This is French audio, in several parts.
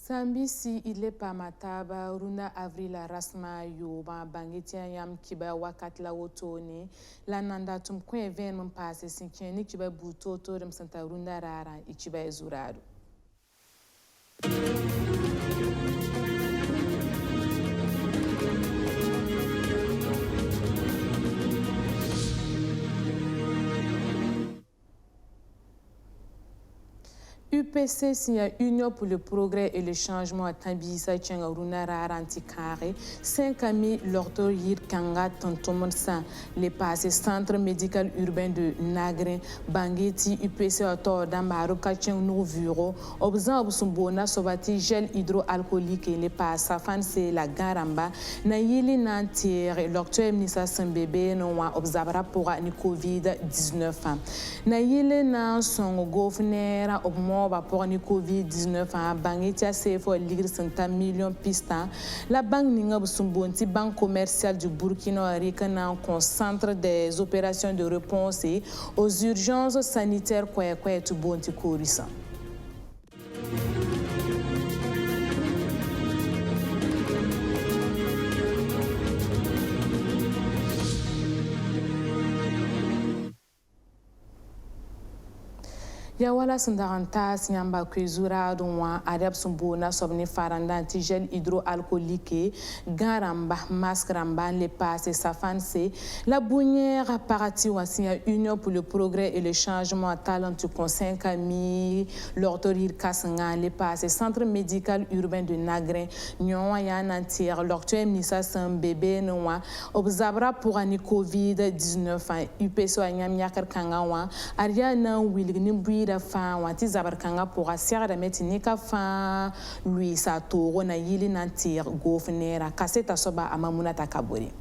Sambisi ile pamataba runa avril rasma yoba bangetia yam kiba wakat la wotoni la nanda tum kwen ven mun passe sinkeni kiba buto to dem santa runda rara ichiba ezurado. UPC signe Union pour le progrès et le changement à Tambisa Tchengaruna Raranti Carré, 5 amis l'orto Yir Kanga Tontomonsa, les passés centre médical urbain de Nagrin, Bangeti UPC Autor Dambaro Kacheng Nouvuro, Obzan Obsumbona Sobati gel hydroalcoolique et les passes Safan c'est la Garamba, Nayili Nantier, l'orto Nissa Sambébé Noa Obzabra pour ni Covid-19. Nayili Nan son gouverneur Obmo pour ni Covid-19 a bangitia CFO ligre 50 millions pista la banque ninga Sumbonti banque commerciale du Burkina Rica concentre des opérations de réponse aux urgences sanitaires quoi tout bonti Korissa. Yawala Sundaranta Siamba Kwezura Donwa Adab Sumbona Sobni Faranda Tigel hydroalcoolique Garamba Maskramba les passes Safanse la Bounière Parati Wassia Union pour le progrès et le changement talent du conseil Kami l'ortorir Kasanga les passes centre médical urbain de Nagrin Nyon Yan Antier l'ortoir Nissa Sam bébé Noa Obzabra pour ani Covid-19 UPSO Anyam Yakar Kangawa Ariana Wilgnim da fa wati zabarkanga pour asiara da metini ka fa lui sa toro na yili nantir gofnera kaseta soba amamuna takabori.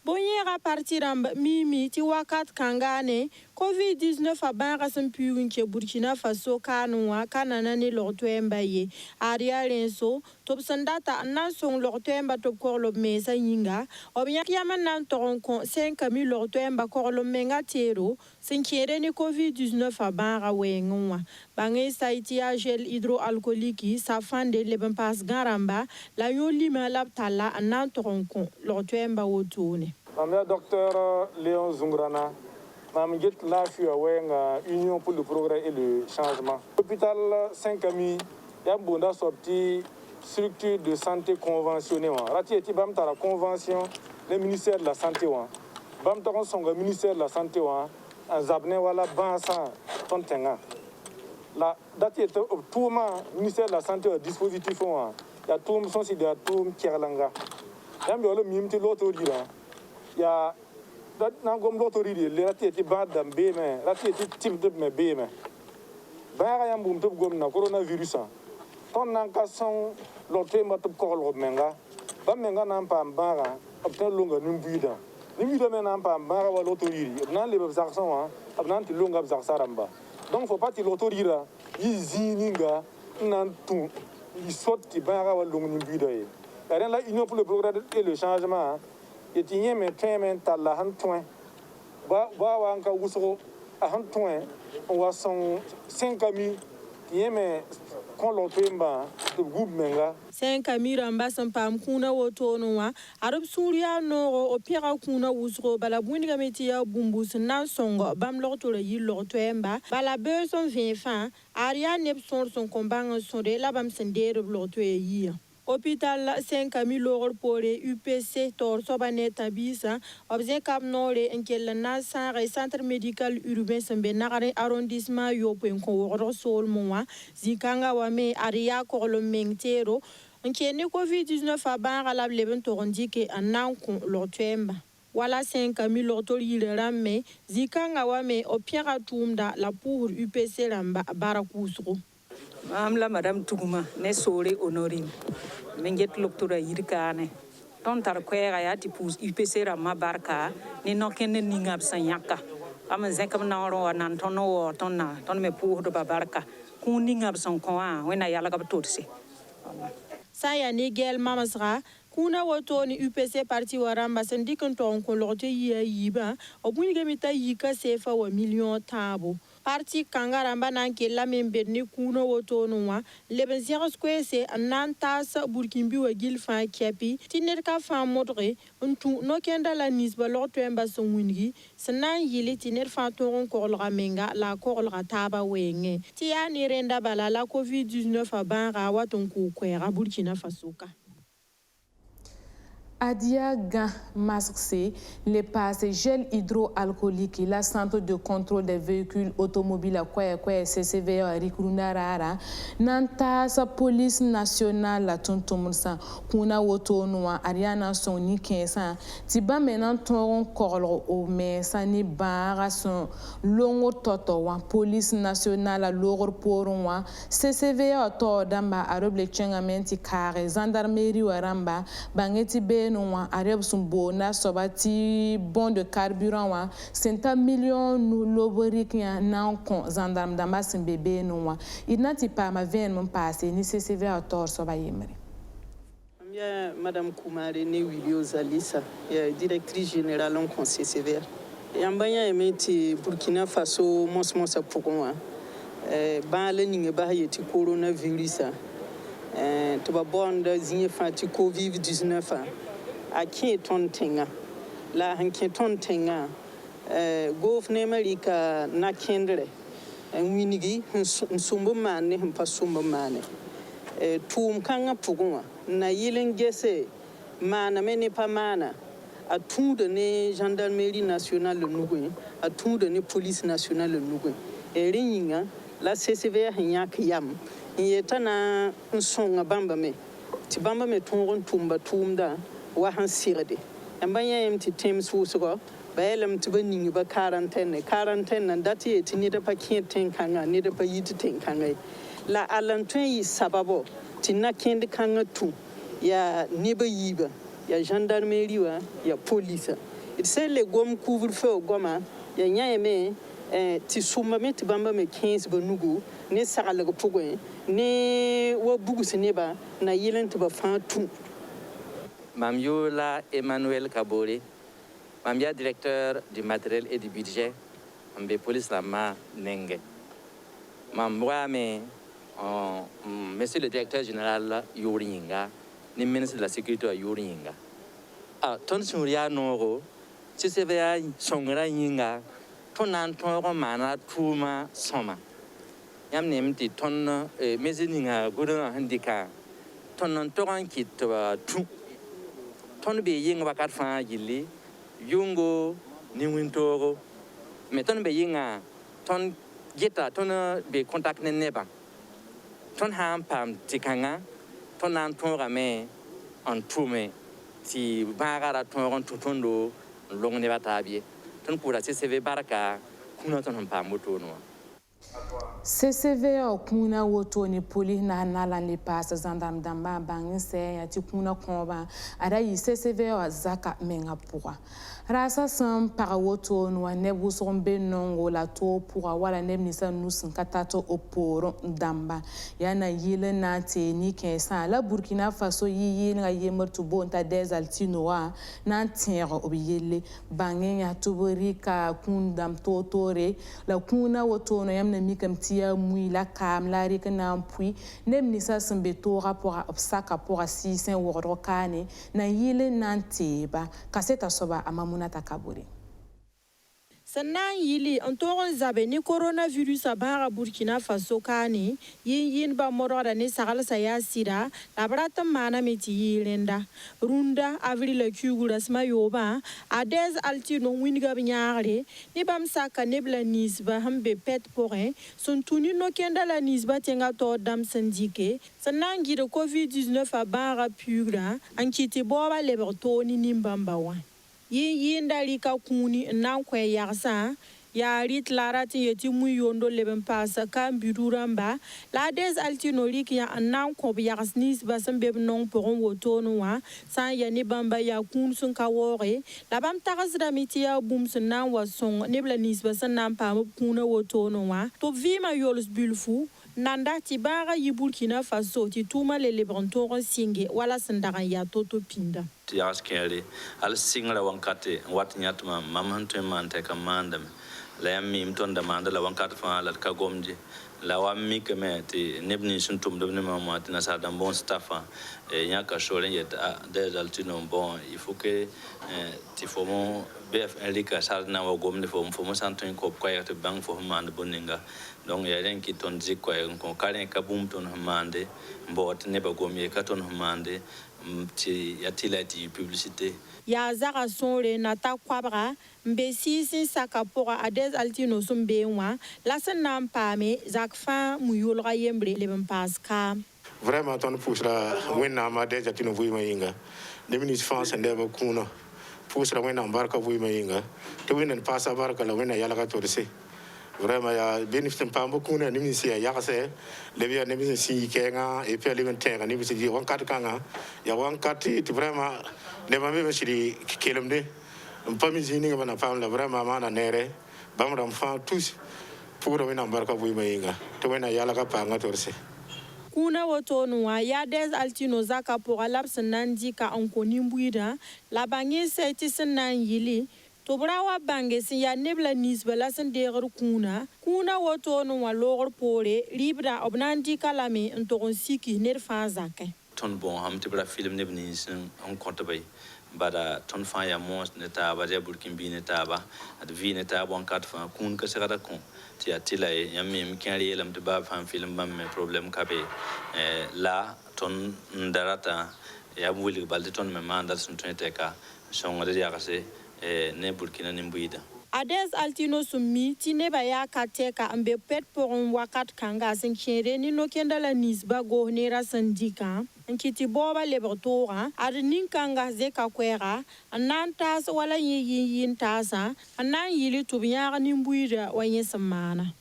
Bonyera partiram mimi ti wakat kangane Covid-19 a banra sempuin ke Burkina Faso kanwa kanana ni lortoemba ye aria lenso top sandata nan son lortoemba top korlo mesa yinga obyak yaman nan toronko 5000 lortoemba korlo menga tero sinkere ni Covid-19 a banra wenwa bangay saiti a gel hydroalcoolique sa fande leben pas garamba la yolima laptala nan toronko lortoemba wotone. Madame docteur Léon Zungrana, Mme Git Lafua Union pour le progrès et le changement. L'hôpital 5 amis, il y a une sortie structure de santé conventionnée. Rati eti bam tara convention le ministère de la santé bam tara songa ministère de la santé en zabne wala bansa tontenga. La date est tout le ministère de la santé dispositif il y a tout son si de tout kerlanga. Yam yo le mimti l'autorité. Ya na gom l'autorité le rati eti bad dam be me rati eti type de me be me ba ya mbum to gom na coronavirus ton nan ka son l'autorité ma to ko menga ba menga nan pa mbara obten longa nimbuida me nan pa mbara wa l'autorité nan le bazarson nan ti longa bazaramba donc faut pas ti l'autorité yizininga nan tout il saute ti bara wa longa nimbuida e la union pour le progrès et le changement et il y a maintenant la hantoin wa anka wuso a hantoin on va son 5 amis qui aiment qu'on l'opemba de groupe menga 5 amis ramba sampam kuna wotono wa arab suria no o pira kuna wusro bala buniga metia bumbus nan songo bam lorto le yi lorto emba bala beson fin aria nepson son combat son de la bam sendere lorto yi Hôpital 5000 € pour les UPC tor sobane tabisa obzen kam nore enkel nasa centre médical urbain sembe nagare arrondissement yopen ko woro sol moa zikanga wame aria ko lo mengtero enkeni Covid-19 abara la leben torondike anan ko lotemba wala 5000 € yile ramme zikanga wame opiara tumda la pour UPC lamba barakusro Amla Madame Touma, ne sore honorine. Menget loktura yirkane. Ton tar kwera ya tipus UPC rama barka ni no ken ni ngab sanyaka. Am zekam na ro nan tono tonna ton me pour do barka. Kun ni ngab son kwa wena yala ka totse. Saya ni gel mamasra kuna woto ni UPC parti waramba syndicat ton ko lote yiba obuni gamita yika sefa wa million tabo parti kangaramba nan ke la member ni kuno woto noa leben zeros kwese nan tas burkimbi wa gilfa kepi tiner ka fa modre untu no kenda la nisba lorto emba sonwingi sanan yili tiner fa toron korlga menga la korlga taba wenge ti ya ni renda bala la covid-19 abanga waton ku kwera Burkina Faso ka. Adia Gan Masque, les passes gel hydroalcoolique et la centre de contrôle des véhicules automobiles à quoi CCVA Rikurunarara, Nanta sa police nationale la Tontomulsa, Kuna Woto Noa, Ariana son ni 15 Tiba maintenant ton corps au mais sani bara son longo toto police nationale la logor poronwa, CCVA to damba aroble chengamenti kare, gendarmerie waramba, bangeti be non arab sumbo na sobati bon de carburant wa 50 millions nous loborik na kon gendarme damas bébé non inati pa ma vien mon passé ni CCV à tort soba yemri. Madame Koumare ne Wilio Zalissa, directrice générale en conseil sévère. Et en banya emeti Burkina Faso mos pokon ba le ninge ba yeti coronavirus to ba bonda zinye fati covid-19 a qui ton tenga la hanki ton tenga govne marika na kendre winigi nsumbu mane himpa sumbu mane tum kanga pugunwa na yilen gese mana mene pa mana a tout de gendarmerie nationale le nougue a tout de police nationale le nougue e ringa la CCV hanyak yam yetana nsonga bamba me ti bamba me tongon tumba tumda wa han sirade ambanya emti tems wusugo bayelam tibaningi ba quarantaine nan dati eti ni da pa kien kanga ni da pa yiti ten kanga la alantwen yi sababo ti na kende kanga tu ya niba yiba ya gendarmerie wa ya police it se le gom couvre-feu goma ya nyaeme ti sumba me ti bamba me 15 banugu ne sagala go pugwe ne wa bugu sineba na yilen to ba fa tu. Mamiola Emmanuel Kabore, Mamia directeur du matériel et du budget, Mambe police lama Nenge. Mamwa me monsieur le directeur général Yoringa, ni ministre de la sécurité à Yoringa. Ah, ton suria noro, si c'est vrai, songra yinga, ton anton mana tuma soma. Yam nemti ton mezininga gudun handika, ton antoran kit tu. Ton be ying wakat fa gili yungo ni wintoro mais ton be yinga ton geta ton be contact ne neba ton ham pam tikanga ton an ton rame en tume si bagara ton tutondo long ne batabie ton pour la CCV baraka kuna ton pam moto no CCV kuna woto ni poli na nala le passe gendarme damba bangin se ya ti kuna komba ara yi CCV zaka menga pour rasa sam para woto no nebu sombe nongo la to pour wala nebni sa nusin katato oporo damba yana yile na te ni kensa la Burkina Faso yi nga yemertu bonta des altinoa na tero obiyele bangin ya tuborika kundam totore la kuna woto no yamna mikam tia mui la kam la rika na mpui nebni sa sembe tora pour obsaka pour 600 woro kane na yile nanteba kaseta soba amamuna takaburi. Sannan yili antoron zabe ni coronavirus abara Burkina Faso kane yin ba morora ne sagal saya sira labrata mana meti yilenda runda avril la kugura sma yoba ades altino winga bnyare ni bam saka nebla nisba hambe pet porin son tuni no kenda la nisba tenga to dam sandike sannan gide covid-19 abara pugra ankiti boba leberto ni nimbamba wa yin dalika kuni nan kwe yarsa ya rit larati yeti mu yondo leben pasa kan biduramba la des altinolik ya nan ko yarsnis basam beb non poron wotono wa san ya ni bamba ya kun sun kawore la bam tagasda mitia bum sun nan wason nebla nis basan nan pa kuna wotono wa to vima yols bulfu nanda ti bara yi Burkina Faso ti tuma le lebrantoron singe wala sandaga ya toto pinda ti askere al singra wankate wat nyatma mamante mante kamanda la yam mi ton da manda la wankat fa la ka gomje la wa mi ke me ti nebni sun tum de ne ma ti na sa dan bon staff e nya ka shole yet des altino bon il faut que ti fomo bf elika sa na wa gomne fomo santin ko ko ya te bang fo manda boninga donc ya ren ki ton zik ko ko kalen ka bum ton mande mbot ne ba gomye ka ton mande ti ya tilati publicité ya zaga sonre na ta kwabra mbe sin saka pora ades altino sumbewa la sanam pame zakfa muyulga yembre leben paska vraiment ton poussera wenna ma des altino vui mayinga de ministre France ndeba kuno poussera wenna barka vui mayinga to wenna pasa barka la wenna yala ka torse vraiment ya bénéfice pas beaucoup na nimisi ya kase le bien nimisi si kenga et puis le terre nimisi di wan kat kanga ya wan kat vraiment ne ma me siri kelemde pas misini ngana pam la vraiment mana nere bam ram fa tous pour wena barka bu mayinga to wena yala ka panga torse kuna wotonwa ya des altino zaka pour alapse nandi ka onkoni mbuida la bangi seti sanan yili to brawa bange sin ya nebla nisba la san degar kuna wotonwa logor pore libra obnandi kalame ntogon siki ner fa zake ton bon ham te bra film nebni sin on compte bay bada ton fa ya mons ne ta ba burkin bi ne ta ba ad vi ne ta bon kat fa kun ka sera kon ti atila ya mi kan yelam te ba fa film bam me problem ka be la ton ndarata ya wuli balde ton me mandal sun tete ka songre ya kase ne burkina ni mbuida ades altino summi tineba ya kateka ambe pet poron wakat kanga sin khere ni no kendala nisba go nera sandika nkiti boba lebertora ad ninkanga zeka kwera anantas wala yin tasa anan yili tubiyaga ni mbuida wanyesamana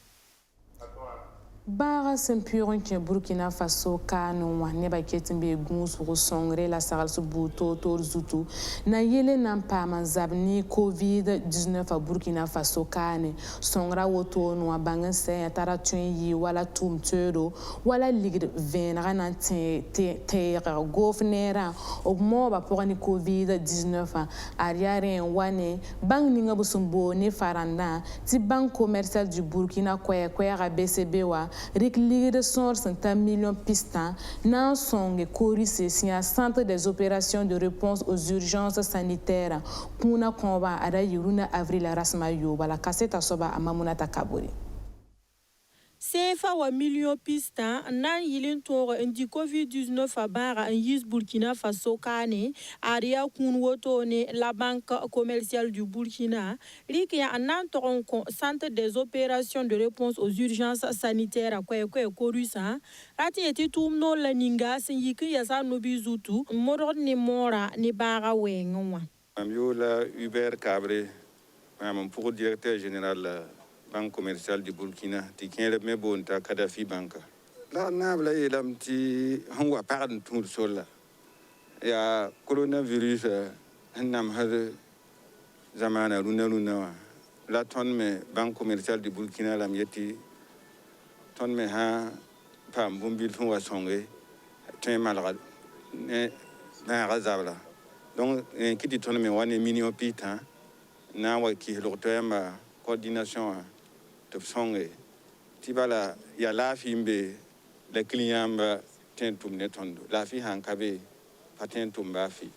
Bara sempuron ke Burkina Faso kanu wa neba ketimbe gunsu songre la saralsu buto torzutu na yele nan pa manzabni COVID-19 a Burkina Faso kane songra woto no bangan se tara yi wala tumtero wala ligre venra nan te governera o moba pour ni COVID-19 ariare wane bang ninga busumbo ne faranda ti banque commerciale du Burkina kwa BCB wa rik ligre sor 50 millions pistons nan songe korise sia centre des opérations de réponse aux urgences sanitaires kuna komba ada yuruna avril rasma yo bala kaseta soba amamuna takaburi sefa wa million pista nan yilin toro indi COVID-19 a bara en yis Burkina Faso kane aria kun woto ne la banque commerciale du Burkina rikia anan toron centre des opérations de réponse aux urgences sanitaires kwa korusa rati eti tumno la ninga sin yiki yasa no bizutu morod ni mora ni bara wenwa amyola Hubert Cabré mon pour directeur général Banque commerciale du Burkina, qui est le même bon ta Kadhafi Banque. Là, on a un petit, on va parler de tout le sol. Il y a coronavirus, on a un zamana luna. Là, ton me Banque commerciale du Burkina, la mieti, ton me ha pam bumbil font wa songé, tu es malade, ne razabla. Donc, qui dit ton me one minimum pita, na wa qui l'autre coordination. Songe tibala ya lafi mbe le client ba tentum netondo lafi hankabe patentum bafi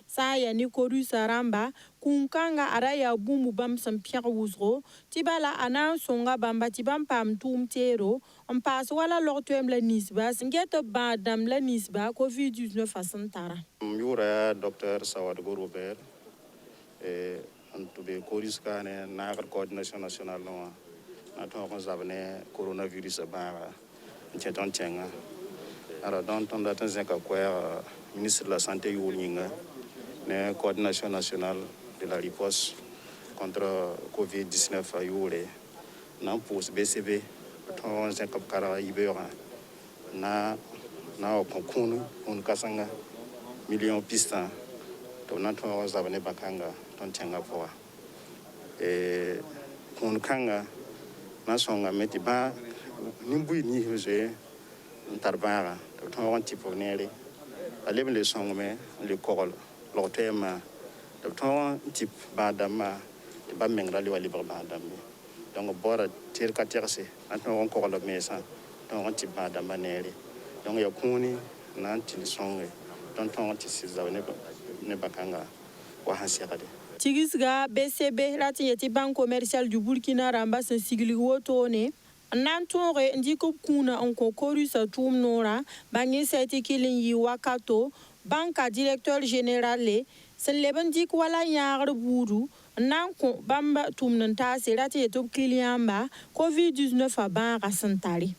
saya ni koru saramba kunkanga araya bumbu bam sampia wuzro tibala ana songa bamba tibam pam tumtero on passe wala lortem la nisba ngeta badam la nisba COVID-19 fasantara yura docteur Sawadgo Robert et to be koriska ne na coordination nationale no na to ko zabne coronavirus ba ncheton chenga alors donc on attend un quoi ministre de la santé yulinga ne coordination nationale de la riposte contre COVID-19 a yule na pour BCB to on un kara ibera na ko kunu kasanga million pista to na to zabne bakanga ton tenga poa kun kanga na songa meti ba nimbui ni hose ntarbara to on tipo nere alem le songa me le korol l'otema to on tip ba dama ba mengra li wali ba dambe donc bora tir ka terse an on ko lo mesa donc on ti ba damba nere donc ya kuni nan ti songe donc on ti siza ne bakanga wa hansirade Tigisga BCB lati yeti banque commerciale du Burkina ramba sen sigli wotone Nantore ndiko kuna onko korusa tum nora bangi seti kilin yi wakato banka directeur général le sen leben dik wala yaar buru nanko bamba tum nanta serati etop client ba covid-19 a ban rasantali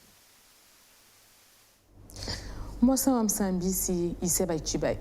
Mosa Msambisi iseba ichibai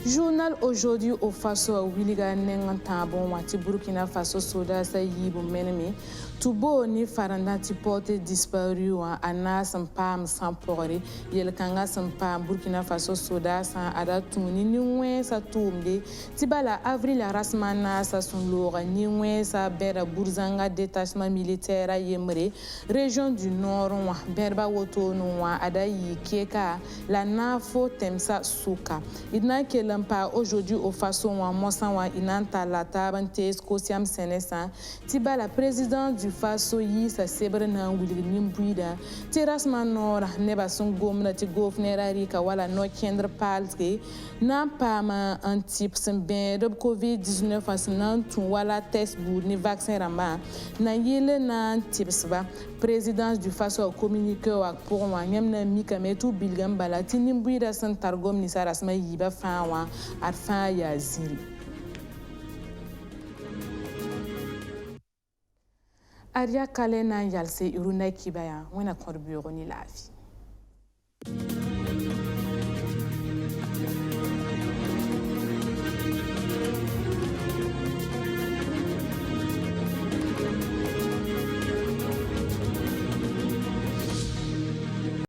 Journal aujourd'hui au Faso Wiliga Nengantabon wati Burkina Faso soda sa yibu menemi tubo ni faranda ti porte disparu wa ana sampam sampori yel kanga sampam Burkina Faso soda sa ada tuni ni ngwe sa tumde tibala avril rasmana sa sunlora ni ngwe sa bera burzanga détachement militaire yemre région du nord wa berba woto no wa ada yikeka la nafo temsa suka idna kelampa aujourd'hui au Faso wa mosan wa inanta la tabante skosiam senesa tibala président du Faso yi sa sebre na wili nimbuida terasman nora neba sun gomna ti gofnera rika wala no kendre palske na pama un type sen ben de covid-19 asnan tu wala test bur ni vaccin ramba na yele na tipsba présidence du Faso communiqué wa pour wa nyamna mikametu bilgam bala ti nimbuida san targom ni sarasma yiba fawa arfa ya ziri Aria Kalena Yalse Iruna Kibaya, Wena Korburo ni Lavi.